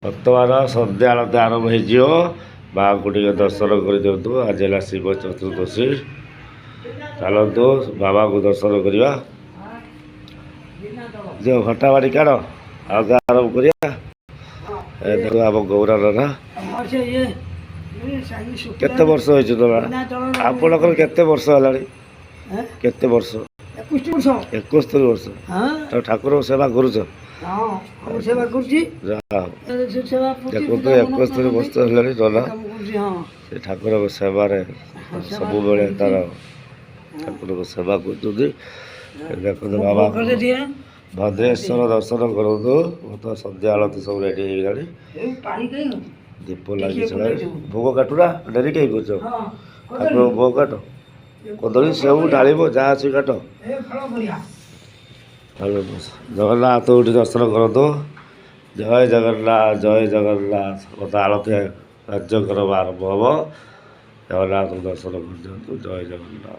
ବର୍ତ୍ତମାନ ସନ୍ଧ୍ୟା ଆଳତି ଆରମ୍ଭ ହେଇଯିବ। ମାଆଙ୍କୁ ଟିକେ ଦର୍ଶନ କରିଦିଅନ୍ତୁ। ଆଜି ହେଲା ଶିବ ଚତୁର୍ଦ୍ଦଶୀ। ଚାଲନ୍ତୁ ବାବାଙ୍କୁ ଦର୍ଶନ କରିବା। ଯେଉଁ ଘଣ୍ଟା ବାଡ଼ି କାଢ଼ ଆଉ ଆରମ୍ଭ କରିବା। ଦେଖ ଆମ ଗୌରାର ନା କେତେ ବର୍ଷ ହେଇଛି ତମେ? ଆପଣଙ୍କର କେତେ ବର୍ଷ ହେଲାଣି? କେତେ ବର୍ଷ? 71 ବର୍ଷ। ତ ଠାକୁରଙ୍କ ସେବା କରୁଛ? ସେବା କରୁଛି। ଦେଖନ୍ତୁ 71 ବର୍ଷ ହେଲାଣି ନନା ସେ ଠାକୁରଙ୍କ ସେବାରେ ସବୁବେଳେ ତାର ଠାକୁରଙ୍କ ସେବା କରୁଛନ୍ତି। ଦେଖନ୍ତୁ ବାବା ଭଦ୍ରେଶ୍ୱର ଦର୍ଶନ କରନ୍ତୁ। ତ ସନ୍ଧ୍ୟା ଆଳତି ସବୁ ରେଡ଼ି ହେଇଗଲାଣି। ଦୀପ ଲାଗିସାରିଲାଣି। ଭୋଗ କାଟୁନା ଡେରି କାହିଁ କରୁଛ? ଠାକୁରଙ୍କ ଭୋଗ କାଟ। କଦଳୀ ସେଉ ଡାଳିମ୍ବ ଯାହା ଅଛି କାଟ। ଜଗନ୍ନାଥଙ୍କୁ ଦର୍ଶନ କରନ୍ତୁ। ଜୟ ଜଗନ୍ନାଥ ଜୟ ଜଗନ୍ନାଥ। କଥା ଆଳତି କାର୍ଯ୍ୟକ୍ରମ ଆରମ୍ଭ ହେବ। ଜଗନ୍ନାଥଙ୍କୁ ଦର୍ଶନ କରିଦିଅନ୍ତୁ। ଜୟ ଜଗନ୍ନାଥ।